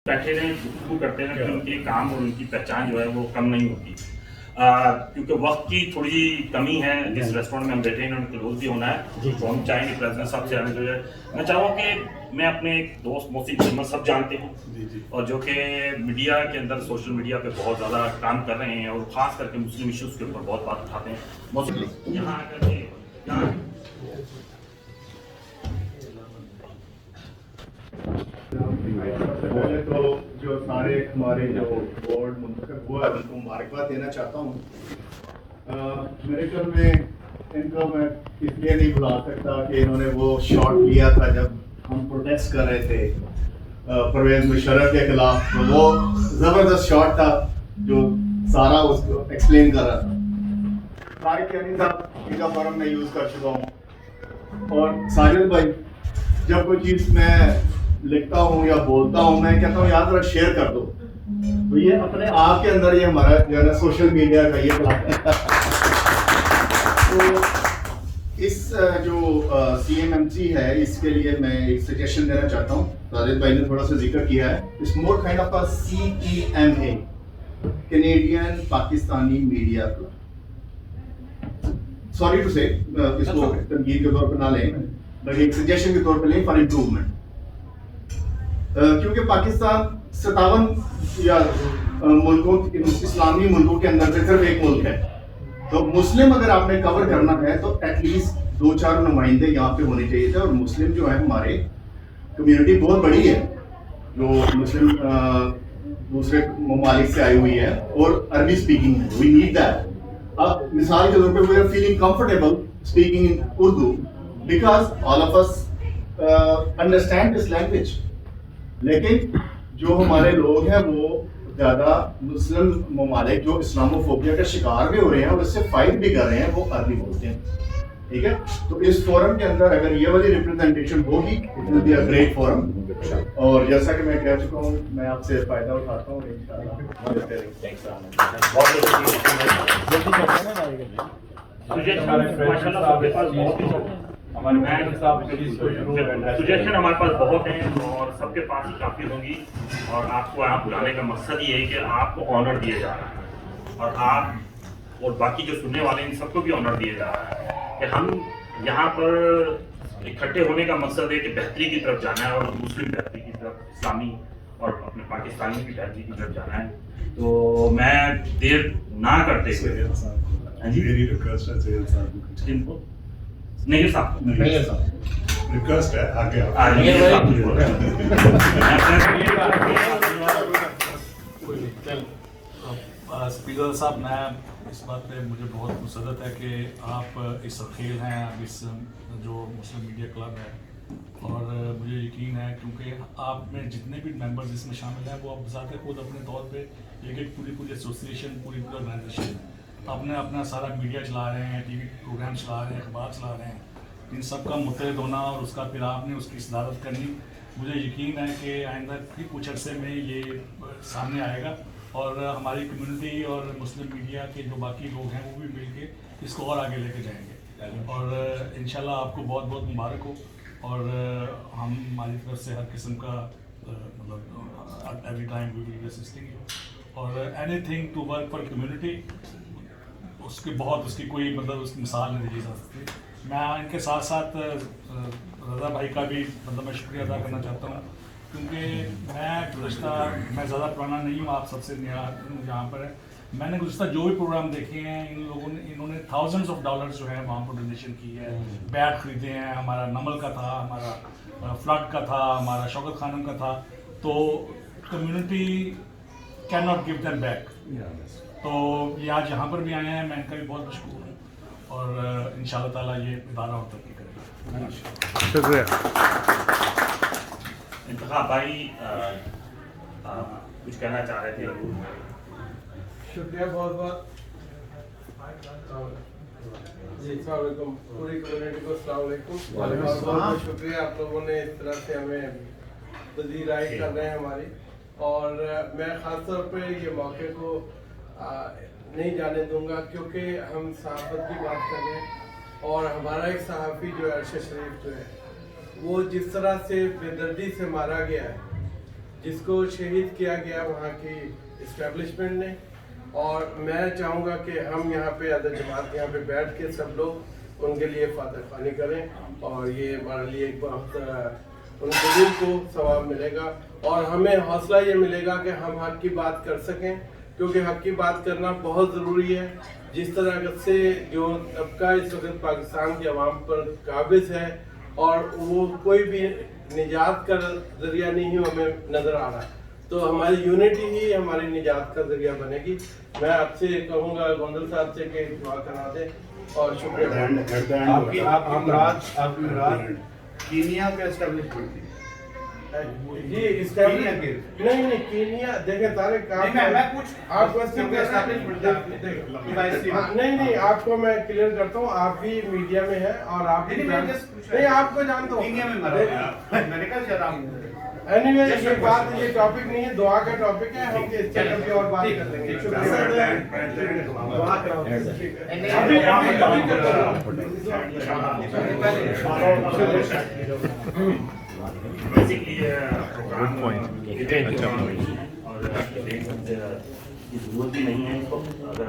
बैठे रहें, गुफ्तगू करते रहें तो उनके काम और उनकी पहचान जो है वो कम नहीं होती। क्योंकि वक्त की थोड़ी कमी है, जिस रेस्टोरेंट में हम बैठे हैं इन्होंने क्लोज भी होना है, तो हम चाहेंगे प्रेसिडेंट साहब से आने जो है। मैं चाहूँगा कि मैं अपने एक दोस्त मोहसिन अहमद सब जानते हैं और जो कि मीडिया के अंदर सोशल मीडिया पे बहुत ज़्यादा काम कर रहे हैं और ख़ास करके मुस्लिम इश्यूज़ के ऊपर बहुत बात उठाते हैं। मोहसिन यहाँ आकर के पहले तो जो सारे हमारे जो बोर्ड मुंतखब हुआ है उनको मुबारकबाद देना चाहता हूँ। मेरे ख्याल में इनको मैं इसलिए नहीं भुला सकता कि इन्होंने वो शॉट लिया था जब हम प्रोटेस्ट कर रहे थे परवेज मुशर्रफ के खिलाफ, तो वो ज़बरदस्त शॉट था जो सारा उसको एक्सप्लेन कर रहा था। तारिक यानी साहब इनका फॉर्म मैं यूज़ कर चुका हूँ, और साजिद भाई जब कोई चीज़ मैं लिखता हूँ या बोलता हूँ मैं कहता हूँ यार जरा शेयर कर दो, तो ये अपने आप के अंदर ये हमारा जो है ना सोशल मीडिया का ये तो इस जो CMMC है इसके लिए मैं एक सजेशन देना चाहता हूँ। राजेश भाई ने थोड़ा सा जिक्र किया है, it's more kind of a CPMA, Canadian Pakistani media club. Sorry to say इसको तनकीद के तौर पर ना लें, बल्कि एक सजेशन के तौर पर लें फॉर इम्प्रूवमेंट। क्योंकि पाकिस्तान 57 या मुल्कों इस्लामी मुल्कों के अंदर से सिर्फ एक मुल्क है, तो मुस्लिम अगर आपने कवर करना है तो एटलीस्ट 2-4 नुमाइंदे यहाँ पे होने चाहिए थे। और मुस्लिम जो है हमारे कम्युनिटी बहुत बड़ी है जो मुस्लिम दूसरे ममालिक से आई हुई है और अरबी स्पीकिंग है, वी नीड दैट। अब मिसाल के तौर पे we are feeling comfortable speaking in Urdu because all of us understand this language, लेकिन जो हमारे लोग हैं वो ज़्यादा मुस्लिम ममालिक जो इस्लामोफोबिया का शिकार भी हो रहे हैं और इससे फाइट भी कर रहे हैं, वो अरबी बोलते हैं। ठीक है, तो इस फोरम के अंदर अगर ये वाली रिप्रेजेंटेशन होगी it will be a great forum. और जैसा कि मैं कह चुका हूँ, मैं आपसे फ़ायदा उठाता हूँ सुजेशन हमारे पास बहुत हैं और सबके पास ही काफ़ी होंगी। और आपको यहाँ बुलाने का मकसद ये है कि आपको ऑनर दिया जा रहा है और आप और बाकी जो सुनने वाले हैं इन सबको भी ऑनर दिया जा रहा है कि हम यहाँ पर इकट्ठे होने का मकसद है कि बेहतरी की तरफ जाना है और मुस्लिम बेहतरी की तरफ, इस्लामी और अपने पाकिस्तानी की बेहतरी की तरफ जाना है। तो मैं देर ना करते हुए नहीं साहब रिक्वेस्ट है आगे स्पीकर साहब, मैं इस बात पे मुझे बहुत मुसरत है कि आप इस खेल हैं, आप इस जो मुस्लिम मीडिया क्लब है, और मुझे यकीन है क्योंकि आप में जितने भी मेंबर्स इसमें शामिल हैं वो आप ज़ाते खुद अपने तौर पे एक पूरी एसोसिएशन, पूरी ऑर्गेनाइजेशन अपने अपना सारा मीडिया चला रहे हैं, TV प्रोग्राम चला रहे हैं, अखबार चला रहे हैं। इन सब का मुतहद होना और उसका फिर आपने उसकी सदारत करनी, मुझे यकीन है कि आइंदा भी कुछ अरसे में ये सामने आएगा और हमारी कम्युनिटी और मुस्लिम मीडिया के जो बाकी लोग हैं वो भी मिल के इसको और आगे लेके जाएंगे। और इंशाल्लाह आपको बहुत बहुत मुबारक हो। और हम हमारी तरफ से हर किस्म का मतलब every time we will be assisting you और anything to work for community, उसकी कोई मतलब उसकी मिसाल नहीं दी जा सकती। मैं इनके साथ साथ रज़ा भाई का भी मतलब मैं शुक्रिया अदा करना चाहता हूँ, क्योंकि मैं ज़्यादा पुराना नहीं हूँ, आप सबसे नया यहाँ पर है। मैंने गुज़श्ता जो भी प्रोग्राम देखे हैं इन्होंने थाउजेंड्स ऑफ डॉलर्स जो है वहाँ पर डोनेशन की है, बैट खरीदे हैं, हमारा नमल का था, हमारा फ्लड का था, हमारा शौकत खानम का था। तो community can not give them back. तो ये आज यहाँ पर भी आए हैं, मैं इनका भी बहुत मशहूर हूँ और इंशाल्लाह ताला ये इदारा और तरक्की करेगा। शुक्रिया। इंतखा भाई कुछ कहना चाह रहे थे? शुक्रिया बहुत बहुत जी, अस्सलाम वालेकुम, पूरी कम्युनिटी को अस्सलाम वालेकुम। और बहुत बहुत शुक्रिया आप लोगों ने इस तरह से हमें पजीराई कर रहे हैं हमारी। और मैं ख़ास तौर पे ये मौके को नहीं जाने दूंगा क्योंकि हम सहाफ़त की बात कर रहे हैं और हमारा एक सहाफ़ी जो है अरशद शरीफ जो है वो जिस तरह से बेदर्दी से मारा गया है जिसको शहीद किया गया वहाँ की इस्टेब्लिशमेंट ने। और मैं चाहूँगा कि हम यहाँ पे अदर जमात यहाँ पे बैठ के सब लोग उनके लिए फातह ख़्वानी करें और ये हमारे लिए एक बहुत उनके दिल को सवाब मिलेगा और हमें हौसला ये मिलेगा कि हम हक की बात कर सकें, क्योंकि हक की बात करना बहुत ज़रूरी है। जिस तरह से जो तबका इस वक्त पाकिस्तान की आवाम पर काबिज है और वो कोई भी निजात का ज़रिया नहीं हमें नज़र आ रहा, तो हमारी यूनिटी ही हमारी निजात का ज़रिया बनेगी। मैं आपसे कहूँगा गोंदल साहब से कि दुआ करा दें और शुक्रिया। आपकी मुराद कीनिया पे एस्टेब्लिशमेंट थी। जी इस्टेब्लिश नहीं कीनिया देखें तारिक आप क्वेश्चन नहीं आपको मैं क्लियर करता हूँ। आप भी मीडिया में हैं और आप भी नहीं आपको जानता हूँ मैंने कहा शायद आप एनीवे ये बात ये टॉपिक नहीं है, दुआ का टॉपिक है। हम इस चैनल पे और बात कर लेंगे। बेसिकली प्रोग्राम और देख सकते हैं, जरूरत भी नहीं है इसको अगर